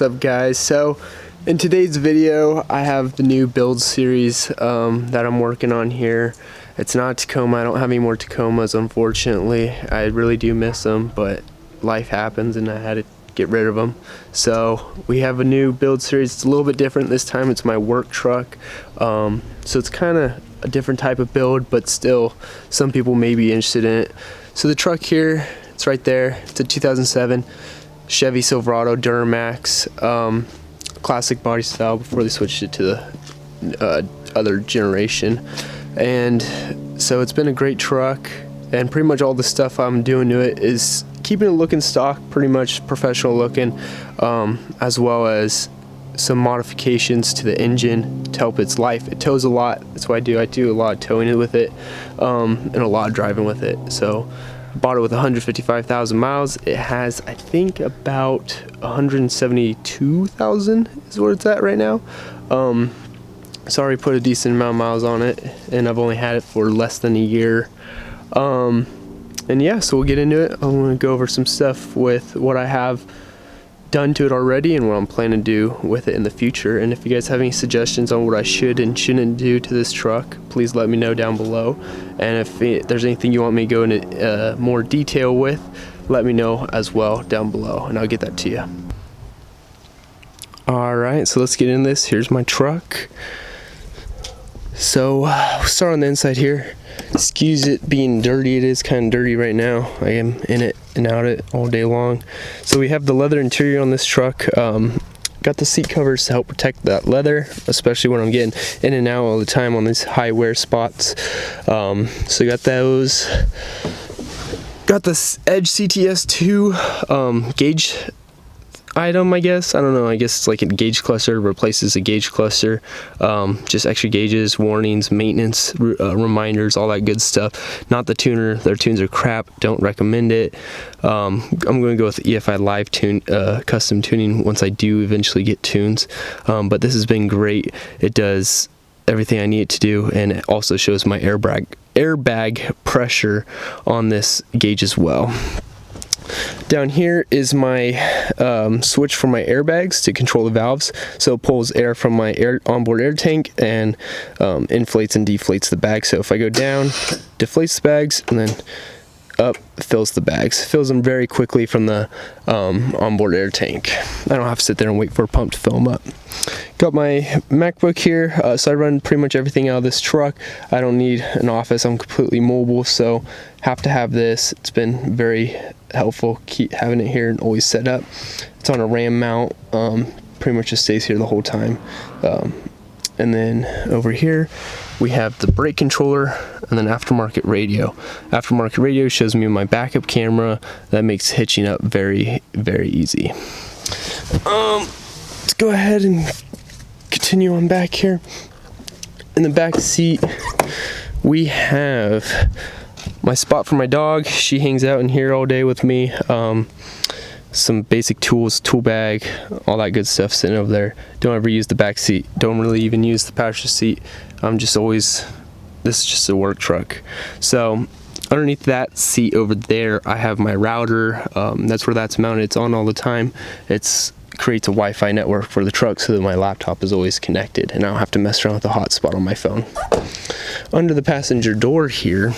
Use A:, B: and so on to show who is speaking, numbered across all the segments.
A: What's up, guys? So in today's video I have the new build series that I'm working on here. It's not Tacoma. I don't have any more Tacomas, unfortunately. I really do miss them, but life happens and I had to get rid of them. So we have a new build series. It's a little bit different this time. It's my work truck, so it's kind of a different type of build, but still some people may be interested in it. So the truck here, it's right there. It's a 2007 Chevy Silverado Duramax, classic body style before they switched it to the other generation. And so it's been a great truck, and pretty much all the stuff I'm doing to it is keeping it looking stock, pretty much professional looking, as well as some modifications to the engine to help its life. It tows a lot. That's what I do. I do a lot of towing it with it, and a lot of driving with it. So I bought it with 155,000 miles. It has, I think, about 172,000 is where it's at right now. So I already put a decent amount of miles on it, and I've only had it for less than a year. And yeah, so we'll get into it. I'm going to go over some stuff with what I have done to it already and what I'm planning to do with it in the future. And if you guys have any suggestions on what I should and shouldn't do to this truck, please let me know down below. And if there's anything you want me to go into more detail with, let me know as well down below, and I'll get that to you. Alright, so let's get into this. Here's my truck. So we'll start on the inside here. Excuse it being dirty. It is kind of dirty right now. I am in it and out it all day long. So we have the leather interior on this truck. Got the seat covers to help protect that leather, especially when I'm getting in and out all the time on these high wear spots. So got those. Got this Edge CTS2 gauge item, I guess. I don't know. I guess it's like a gauge cluster, replaces a gauge cluster. Just extra gauges, warnings, maintenance, reminders, all that good stuff. Not the tuner. Their tunes are crap. Don't recommend it. I'm going to go with EFI Live tune, custom tuning once I do eventually get tunes. But this has been great. It does everything I need it to do, and it also shows my airbag pressure on this gauge as well. Down here is my switch for my airbags to control the valves. So it pulls air from my onboard air tank and inflates and deflates the bag. So if I go down, deflates the bags, and then up, fills the bags. Fills them very quickly from the onboard air tank. I don't have to sit there and wait for a pump to fill them up. Got my MacBook here, so I run pretty much everything out of this truck. I don't need an office. I'm completely mobile, so have to have this. It's been very helpful keep having it here and always set up. It's on a RAM mount. Pretty much just stays here the whole time. And then over here we have the brake controller and then aftermarket radio. Aftermarket radio shows me my backup camera. That makes hitching up very, very easy. Let's go ahead and continue on back here. In the back seat we have my spot for my dog. She hangs out in here all day with me. Some basic tools, tool bag, all that good stuff sitting over there. Don't ever use the back seat. Don't really even use the passenger seat. I'm just always, this is just a work truck. So underneath that seat over there, I have my router. That's where that's mounted. It's on all the time. It creates a Wi-Fi network for the truck so that my laptop is always connected and I don't have to mess around with the hotspot on my phone. Under the passenger door here,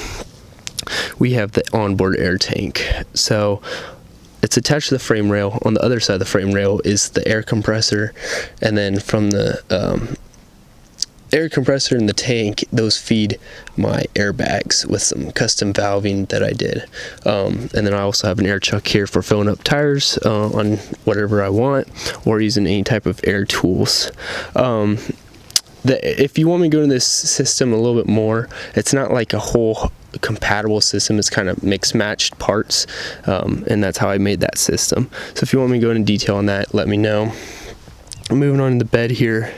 A: we have the onboard air tank. So it's attached to the frame rail. On the other side of the frame rail is the air compressor, and then from the air compressor and the tank, those feed my airbags with some custom valving that I did. And then I also have an air chuck here for filling up tires on whatever I want, or using any type of air tools. If you want me to go into this system a little bit more, it's not like a whole compatible system. It's kind of mixed matched parts, and that's how I made that system. So if you want me to go into detail on that, let me know. Moving on to the bed here,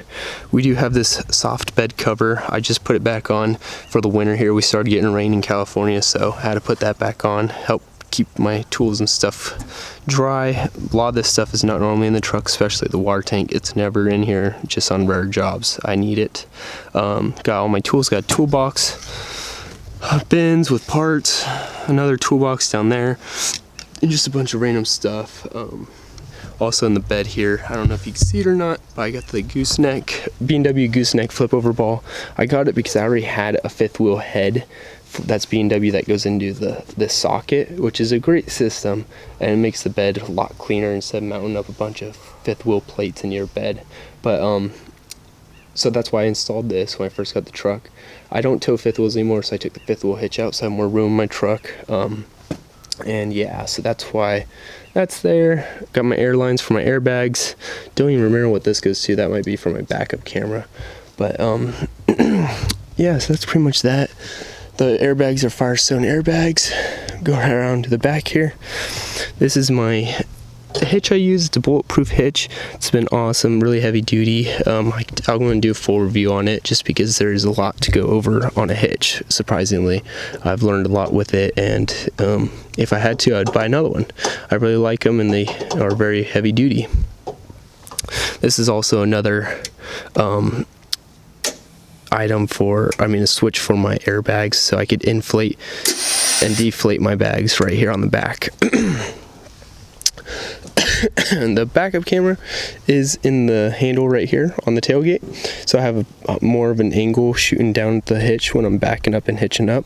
A: we do have this soft bed cover. I just put it back on for the winter here. We started getting rain in California, so I had to put that back on, help keep my tools and stuff dry. A lot of this stuff is not normally in the truck, especially the water tank. It's never in here, just on rare jobs. I need it. Got all my tools, got a toolbox, bins with parts, another toolbox down there, and just a bunch of random stuff. Also in the bed here, I don't know if you can see it or not, but I got the gooseneck, B&W gooseneck flip over ball. I got it because I already had a fifth wheel head that's B&W that goes into the socket, which is a great system, and it makes the bed a lot cleaner instead of mounting up a bunch of fifth wheel plates in your bed. But so that's why I installed this when I first got the truck. I don't tow fifth wheels anymore, so I took the fifth wheel hitch out so I have more room in my truck. And yeah, so that's why that's there. Got my air lines for my airbags. Don't even remember what this goes to. That might be for my backup camera. But yeah, so that's pretty much that. The airbags are Firestone airbags. Go around to the back here. This is my hitch I use. It's a Bulletproof Hitch. It's been awesome, really heavy duty. I'm going to do a full review on it just because there's a lot to go over on a hitch. Surprisingly, I've learned a lot with it, and if I had to, I'd buy another one. I really like them, and they are very heavy duty. This is also another item for, a switch for my airbags, so I could inflate and deflate my bags right here on the back. And the backup camera is in the handle right here on the tailgate, so I have more of an angle shooting down the hitch when I'm backing up and hitching up.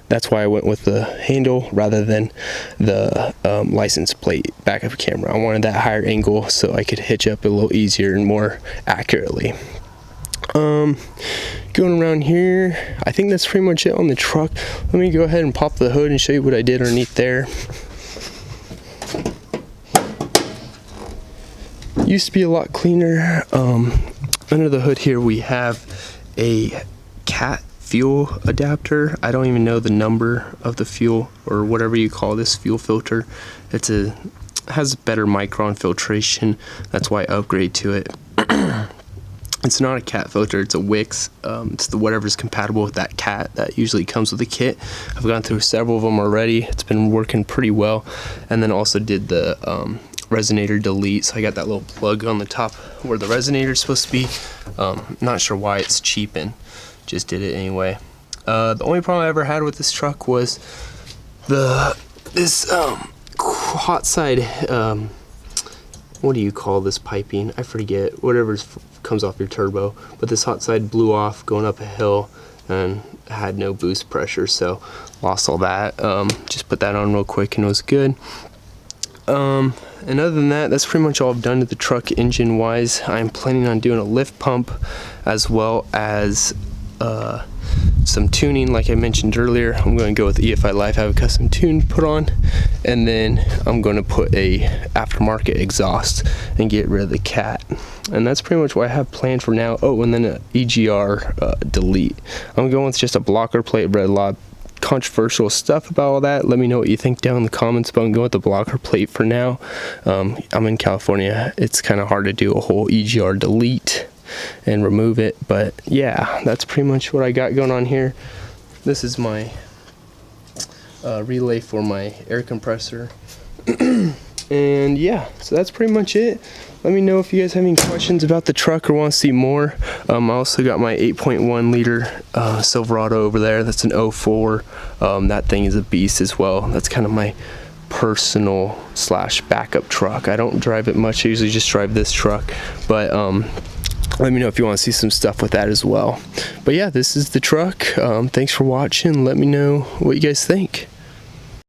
A: That's why I went with the handle rather than the license plate backup camera. I wanted that higher angle so I could hitch up a little easier and more accurately. Going around here, I think that's pretty much it on the truck. Let me go ahead and pop the hood and show you what I did underneath there. Used to be a lot cleaner. Under the hood here we have a cat fuel adapter. I don't even know the number of the fuel or whatever you call this fuel filter. It has better micron filtration. That's why I upgrade to it. It's not a cat filter, it's a Wix. It's the whatever's compatible with that cat that usually comes with the kit. I've gone through several of them already. It's been working pretty well. And then also did the Resonator Delete, so I got that little plug on the top where the resonator is supposed to be. Not sure why it's cheaping, just did it anyway. The only problem I ever had with this truck was this hot side, what do you call this piping? I forget, whatever comes off your turbo, but this hot side blew off going up a hill and had no boost pressure, so lost all that. Just put that on real quick and it was good. And other than that, that's pretty much all I've done to the truck engine wise. I'm planning on doing a lift pump as well as some tuning like I mentioned earlier. I'm going to go with EFI Life, have a custom tune put on, and then I'm going to put a aftermarket exhaust and get rid of the cat. And that's pretty much what I have planned for now. Oh, and then an EGR delete. I'm going with just a blocker plate. Read a lot of controversial stuff about all that. Let me know what you think down in the comments, but I'm going with the blocker plate for now. I'm in California. It's kind of hard to do a whole EGR delete and remove it, but yeah, that's pretty much what I got going on here. This is my relay for my air compressor. And yeah, so that's pretty much it. Let me know if you guys have any questions about the truck or want to see more. I also got my 8.1 liter Silverado over there. That's an 04. That thing is a beast as well. That's kind of my personal / backup truck. I don't drive it much. I usually just drive this truck, but let me know if you want to see some stuff with that as well. But yeah, this is the truck. Thanks for watching. Let me know what you guys think.